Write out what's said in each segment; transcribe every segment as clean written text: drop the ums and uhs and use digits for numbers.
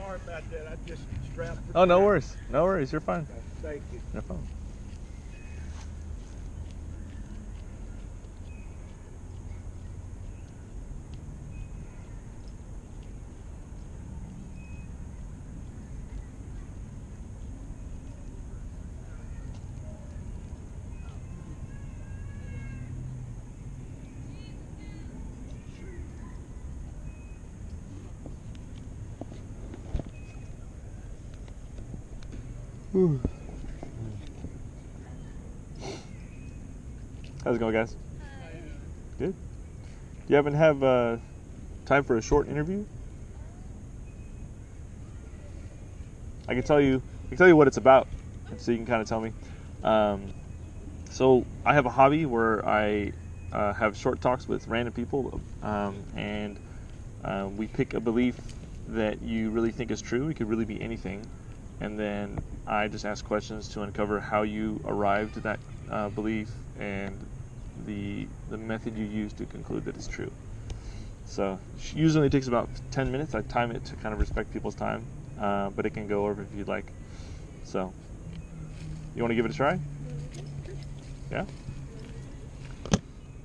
Sorry about that. I just strapped. Oh, no worries. No worries. You're fine. Thank you. No problem. How's it going, guys? Good. Do you happen to have time for a short interview? I can tell you what it's about, so you can kind of tell me. So I have a hobby where I have short talks with random people, and we pick a belief that you really think is true. It could really be anything, and then I just ask questions to uncover how you arrived at that belief and the method you use to conclude that it's true. So usually it takes about 10 minutes. I time it to kind of respect people's time, but it can go over if you'd like. So you want to give it a try? Yeah.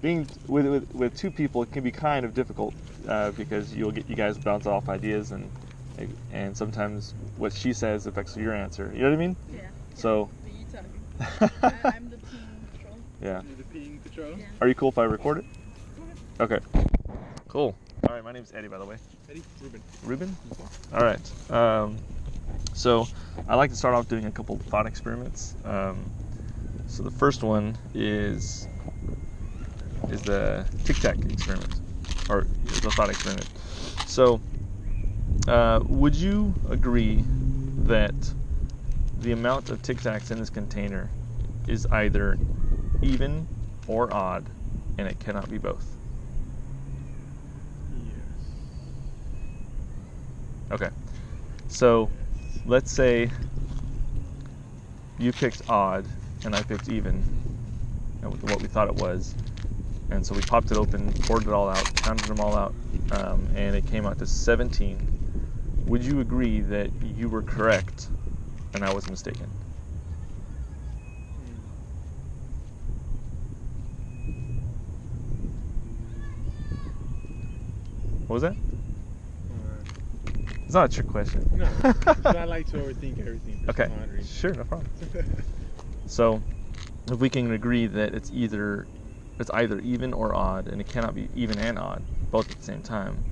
Being with two people, it can be kind of difficult because you guys bounce off ideas, and sometimes what she says affects your answer. You know what I mean? Yeah. So. You talking. I'm the team control. Yeah. You're the peeing control? Yeah. Are you cool if I record it? Okay. Cool. All right. My name's Eddie, by the way. Eddie? Reuben. Reuben? All right. So I like to start off doing a couple of thought experiments. So the first one is the tic-tac experiment, or the thought experiment. So would you agree that the amount of tic-tacs in this container is either even or odd, and it cannot be both? Yes. Okay. So let's say you picked odd and I picked even, and what we thought it was. And so we popped it open, poured it all out, counted them all out, and it came out to 17. Would you agree that you were correct and I was mistaken? What was that? It's not a trick question. No, I like to overthink everything. Okay, sure, no problem. So, if we can agree that it's either even or odd, and it cannot be even and odd, both at the same time,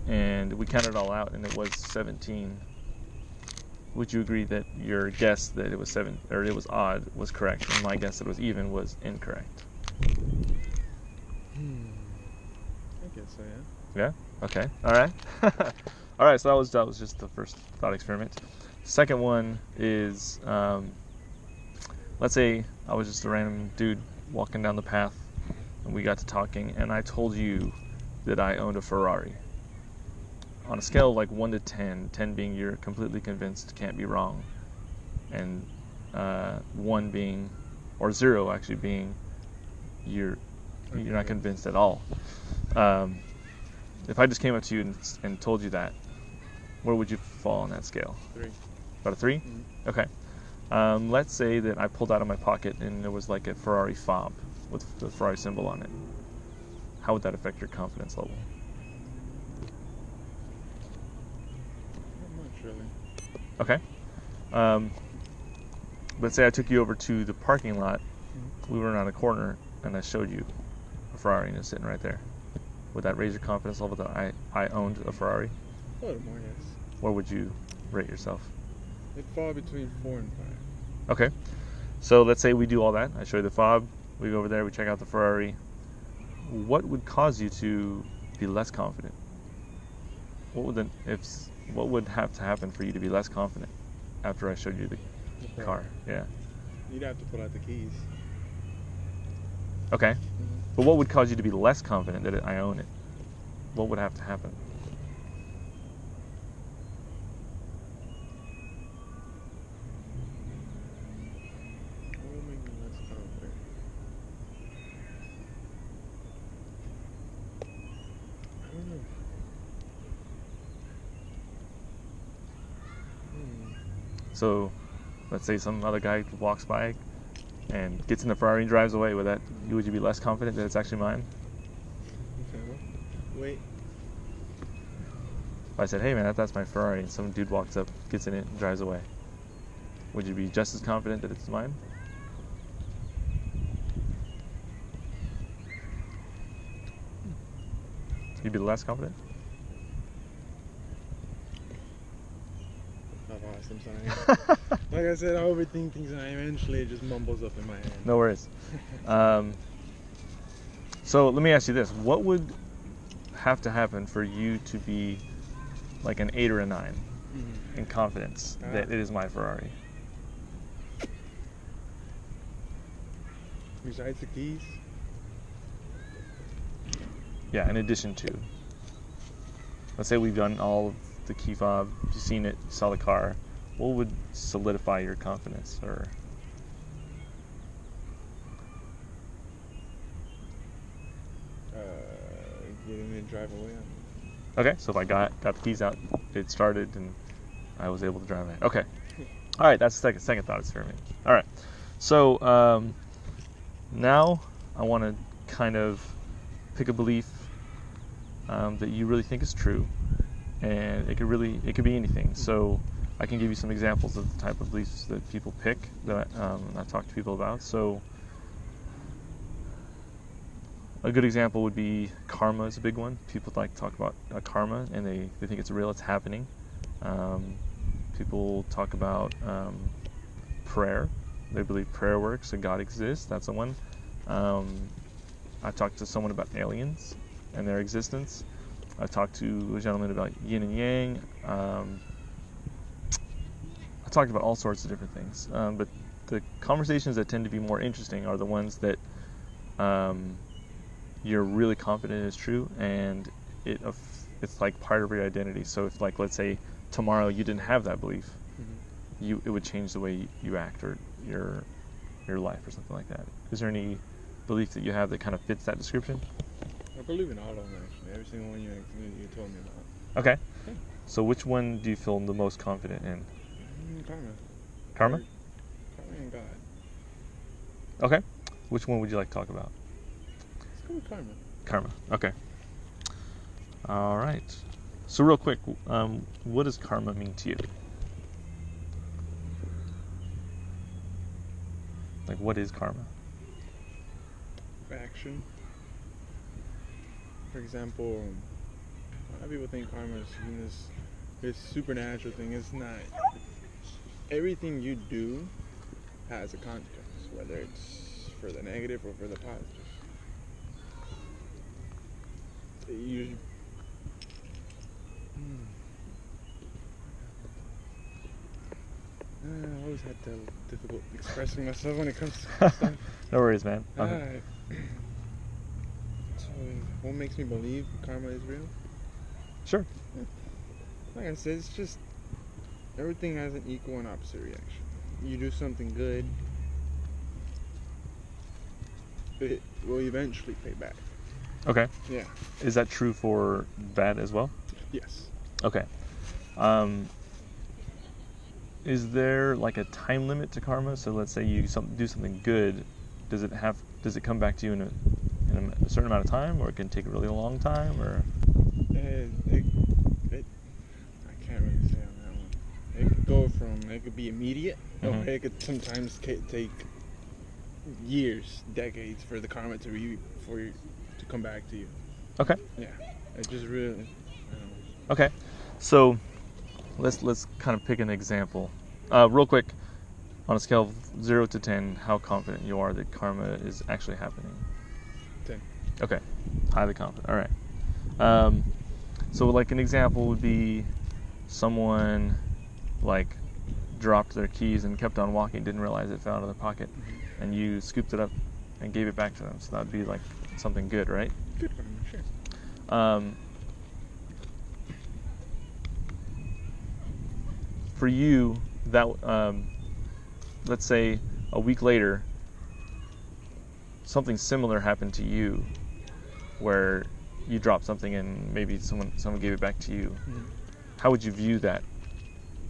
and we counted it all out, and it was 17. Would you agree that your guess that it was it was odd was correct, and my guess that it was even was incorrect? I guess so, yeah. Yeah. Okay. All right. All right. So that was just the first thought experiment. Second one is, let's say I was just a random dude walking down the path, and we got to talking, and I told you that I owned a Ferrari. On a scale of like 1 to 10, 10 being you're completely convinced can't be wrong, and 1 being, or 0 actually being you're not convinced at all. If I just came up to you and told you that, where would you fall on that scale? 3. About a 3? Mm-hmm. Okay. Let's say that I pulled out of my pocket and there was like a Ferrari fob with the Ferrari symbol on it. How would that affect your confidence level? Not much, really. Okay. Let's say I took you over to the parking lot. Mm-hmm. We were on a corner and I showed you a Ferrari and it's sitting right there. Would that raise your confidence level that I owned a Ferrari? A little more, yes. Where would you rate yourself? It'd fall between 4 and 5. Okay. So let's say we do all that. I show you the fob. We go over there. We check out the Ferrari. What would cause you to be less confident? What would have to happen for you to be less confident after I showed you the car? Yeah. You'd have to pull out the keys. Okay. But what would cause you to be less confident that I own it? What would have to happen? What would make me less confident? I don't know. So, let's say some other guy walks by and gets in the Ferrari and drives away. Would you be less confident that it's actually mine? Wait. If I said, "Hey man, that's my Ferrari," and some dude walks up, gets in it, and drives away, would you be just as confident that it's mine? You'd be less confident? I've lost, I'm sorry. Like I said, I overthink things and eventually it just mumbles up in my head. No worries. So let me ask you this. What would have to happen for you to be like an 8 or a 9 in confidence that it is my Ferrari? Besides the keys? Yeah, in addition to. Let's say we've done all of the key fob, you've seen it, you saw the car. What would solidify your confidence? Or Get in and drive away. okay, so if I got the keys out, it started, and I was able to drive away. Okay. All right, that's the second thought experiment. All right. So now I want to kind of pick a belief that you really think is true, and it could be anything. So I can give you some examples of the type of beliefs that people pick that I talk to people about. So a good example would be karma is a big one. People like to talk about karma, and they think it's real, it's happening. People talk about prayer. They believe prayer works and God exists. That's the one. I talked to someone about aliens and their existence. I talked to a gentleman about yin and yang. I talked about all sorts of different things. But the conversations that tend to be more interesting are the ones that you're really confident is true, and it's like part of your identity. So if, like, let's say tomorrow you didn't have that belief, it would change the way you act or your life or something like that. Is there any belief that you have that kind of fits that description? I believe in all of them, actually. Every single one you told me about. Okay. So which one do you feel the most confident in? Karma. Karma? Karma and God. Okay. Which one would you like to talk about? Let's go with karma. Karma. Okay. All right. So real quick, what does karma mean to you? Like, what is karma? Action. For example, a lot of people think karma is this supernatural thing. It's not. Everything you do has a consequence, whether it's for the negative or for the positive. I always had difficult expressing myself when it comes to stuff. No worries, man. So, what makes me believe karma is real? Sure. Like I said, it's just everything has an equal and opposite reaction. You do something good, it will eventually pay back. Okay. Yeah. Is that true for bad as well? Yes. Okay. Is there like a time limit to karma? So let's say you do something good, does it come back to you in a certain amount of time, or it can take a really long time, or? I can't really say on that one. It could be immediate, or it could sometimes take years, decades for the karma to come back to you. Okay. Yeah. It just really. I don't know. Okay. So let's kind of pick an example. Real quick, on a scale of 0 to 10, how confident you are that karma is actually happening? 10. Okay. Highly confident. All right. So like an example would be someone like dropped their keys and kept on walking, didn't realize it fell out of their pocket, and you scooped it up and gave it back to them. So that would be like something good, right? Good karma, sure. For you, that let's say a week later, something similar happened to you, where you dropped something and maybe someone gave it back to you. How would you view that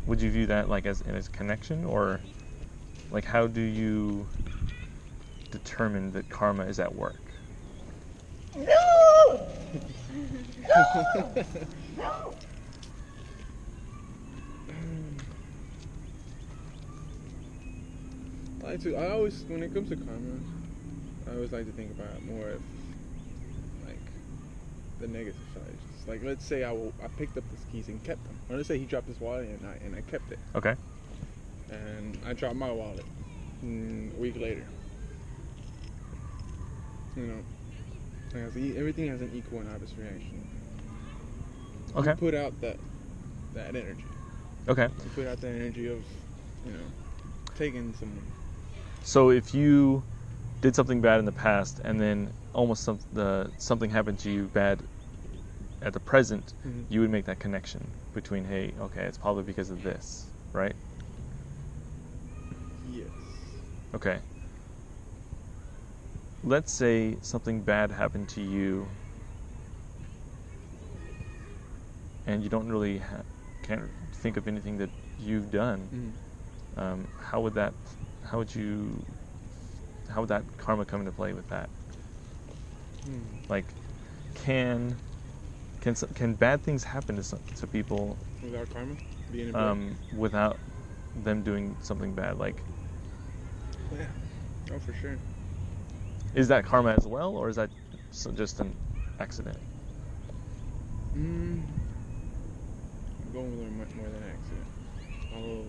would you view that like as connection, or like how do you determine that karma is at work? I always, when it comes to karma, I always like to think about it more of like the negative side. It's like, let's say I picked up his keys and kept them, or let's say he dropped his wallet and I kept it. Okay. And I dropped my wallet a week later. You know, everything has an equal and opposite reaction. Okay. You put out that energy. Okay. You put out that energy of, you know, taking someone. So if you did something bad in the past and then almost something happened to you bad at the present, Mm-hmm. you would make that connection between, hey, okay, it's probably because of this, right? Yes. Okay. Let's say something bad happened to you and you don't really can't think of anything that you've done. Mm-hmm. How would that karma come into play with that? Like, can bad things happen to people without karma being involved? Without them doing something bad? Like, Yeah. Oh, for sure. is that karma as well, or is that just an accident? I'm going with much more than accident. Although,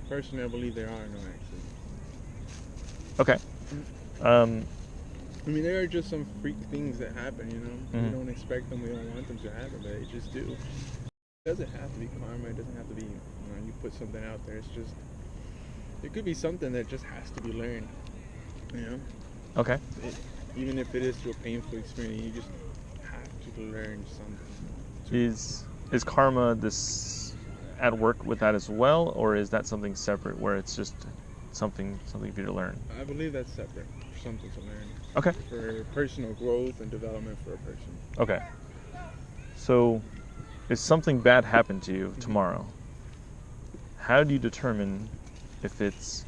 personally, I believe there are no accidents. Okay. I mean, there are just some freak things that happen, you know? Mm-hmm. We don't expect them, we don't want them to happen, but they just do. It doesn't have to be karma, it doesn't have to be, you put something out there, it's just, it could be something that just has to be learned, you know? Okay. Even if it is through a painful experience, you just have to learn something. Is karma this at work with that as well, or is that something separate where it's just something for you to learn? I believe that's separate, something to learn. Okay. For personal growth and development for a person. Okay. So, if something bad happened to you tomorrow, how do you determine if it's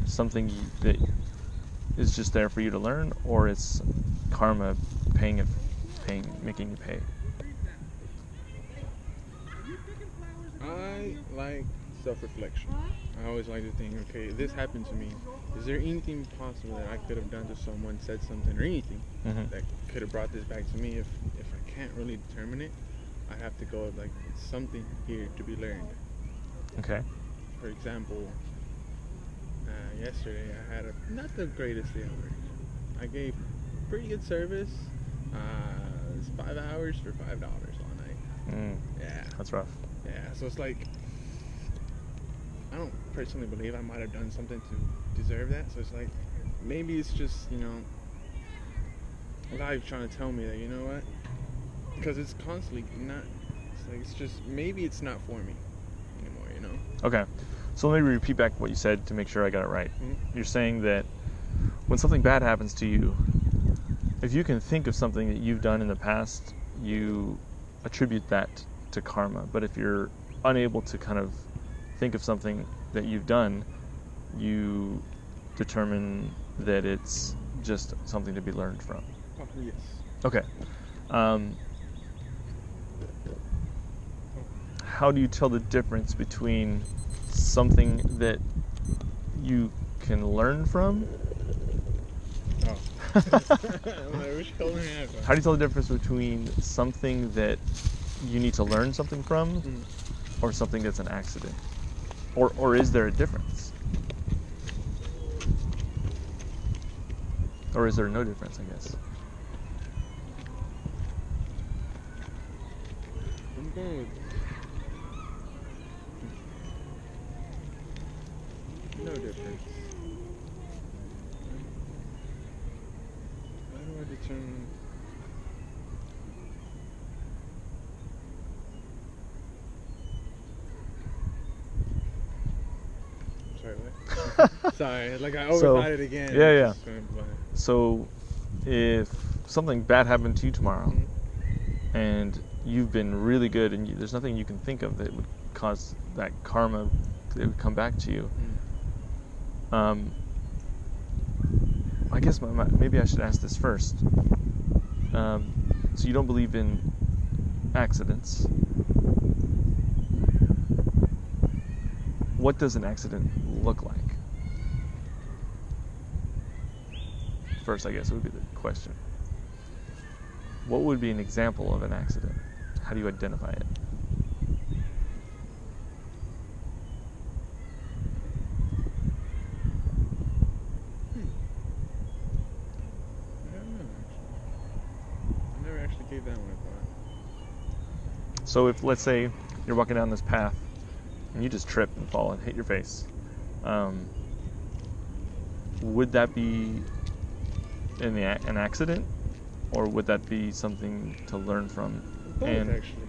something that is just there for you to learn, or it's karma making you pay? I like self-reflection. I always like to think, okay, this happened to me. Is there anything possible that I could have done to someone, said something, or anything that could have brought this back to me? If I can't really determine it, I have to go like something here to be learned. Okay. For example, yesterday I had not the greatest day at work. I gave pretty good service. It's 5 hours for $5 all night. Yeah. That's rough. Yeah, so it's like, I don't personally believe I might have done something to deserve that. So it's like, maybe it's just, life trying to tell me that, you know what? Because it's constantly not, it's just, maybe it's not for me anymore, Okay. So let me repeat back what you said to make sure I got it right. Mm-hmm. You're saying that when something bad happens to you, if you can think of something that you've done in the past, you attribute that to karma. But if you're unable to kind of think of something that you've done, you determine that it's just something to be learned from. Oh, yes. Okay. How do you tell the difference between something that you can learn from? Oh. How do you tell the difference between something that you need to learn something from or something that's an accident? Or is there a difference? Or is there no difference, I guess? I'm going with no difference. How do I determine? Sorry, what? Sorry, like I overthought it again. Yeah. So, if something bad happened to you tomorrow, and you've been really good and there's nothing you can think of that would cause that karma that would come back to you. I guess maybe I should ask this first. So you don't believe in accidents. What does an accident look like? First, I guess, would be the question. What would be an example of an accident? How do you identify it? Gave that one a thought. So if, let's say, you're walking down this path and you just trip and fall and hit your face, would that be an accident, or would that be something to learn from? Both, actually.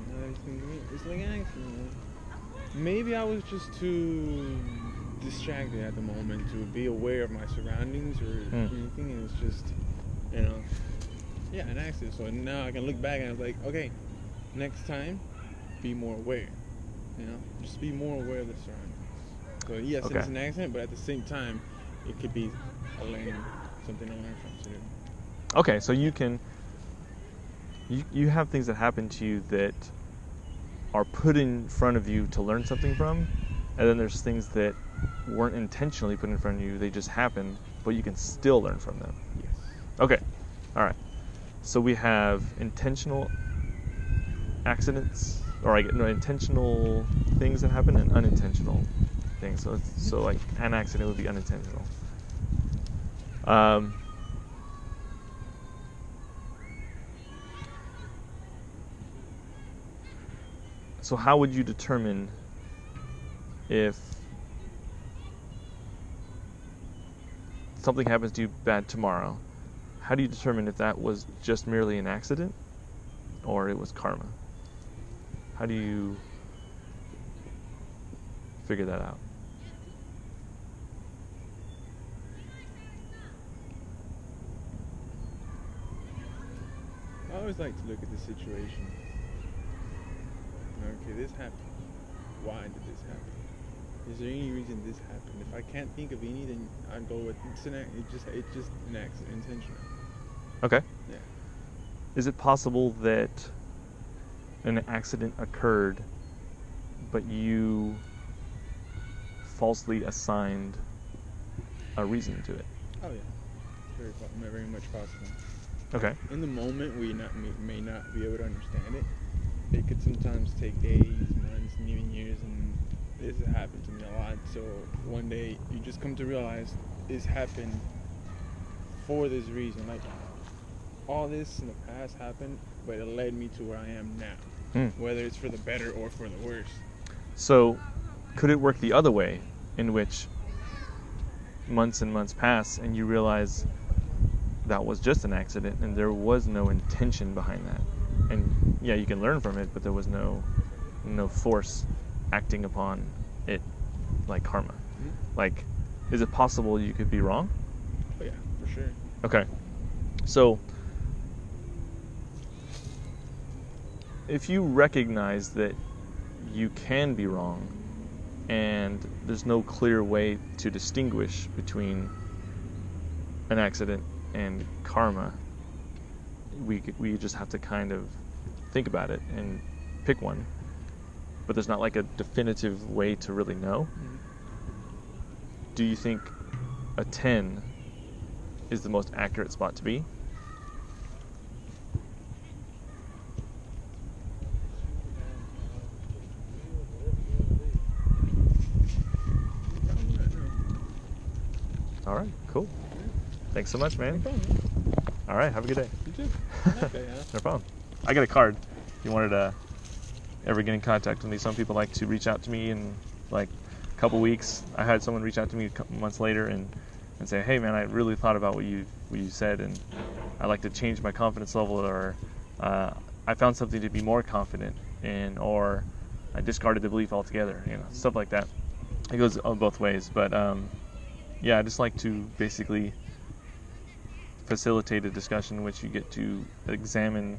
It's like an accident. Maybe I was just too distracted at the moment to be aware of my surroundings or anything, and it's just, yeah, an accident. So now I can look back and I was like, okay, next time, be more aware. Just be more aware of the surroundings. So yes, okay. It's an accident, but at the same time, it could be something to learn from too. Okay, so you have things that happen to you that are put in front of you to learn something from, and then there's things that weren't intentionally put in front of you, they just happened, but you can still learn from them. Yes. Okay, all right. So we have intentional accidents, or intentional things that happen and unintentional things. So like an accident would be unintentional. So how would you determine if something happens to you bad tomorrow? How do you determine if that was just merely an accident or it was karma? How do you figure that out? I always like to look at the situation. Okay, this happened. Why did this happen? Is there any reason this happened? If I can't think of any, then I go with it's just an accident, intentional. Okay. Yeah. Is it possible that an accident occurred, but you falsely assigned a reason to it? Oh yeah, very much possible. Okay. In the moment, we may not be able to understand it. It could sometimes take days, months, and even years, and this has happened to me a lot. So one day, you just come to realize this happened for this reason. Like, all this in the past happened, but it led me to where I am now. Whether it's for the better or for the worse. So, could it work the other way, in which months and months pass and you realize that was just an accident and there was no intention behind that? And yeah, you can learn from it, but there was no force acting upon it like karma. Like, is it possible you could be wrong? Oh yeah, for sure. Okay. So, if you recognize that you can be wrong and there's no clear way to distinguish between an accident and karma, we just have to kind of think about it and pick one. But there's not like a definitive way to really know. Do you think a 10 is the most accurate spot to be? All right, cool. Thanks so much, man. No problem. All right, have a good day. You too. Okay, yeah. No problem. I got a card. If you wanted to ever get in contact with me, some people like to reach out to me in like a couple weeks. I had someone reach out to me a couple months later and say, hey man, I really thought about what you said, and I'd like to change my confidence level, or I found something to be more confident in, or I discarded the belief altogether, stuff like that. It goes on both ways, but yeah, I just like to basically facilitate a discussion in which you get to examine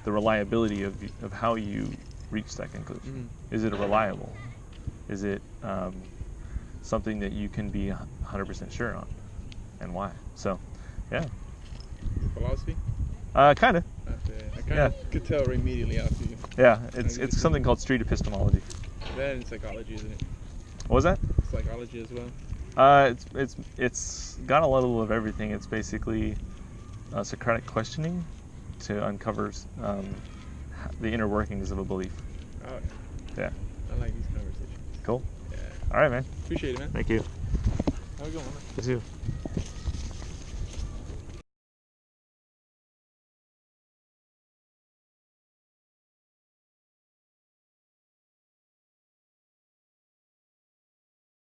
the reliability of how you reach that conclusion. Is it reliable? Is it something that you can be 100% sure on, and why? So, yeah. Philosophy? Kind of. I kind of could tell immediately after you. Yeah, it's something called street epistemology. That and psychology, isn't it? What was that? Psychology as well. It's got a level of everything. It's basically Socratic questioning to uncover the inner workings of a belief. Oh, yeah. I like these conversations. Cool. Yeah. All right, man. Appreciate it, man. Thank you. Have a good one. You too.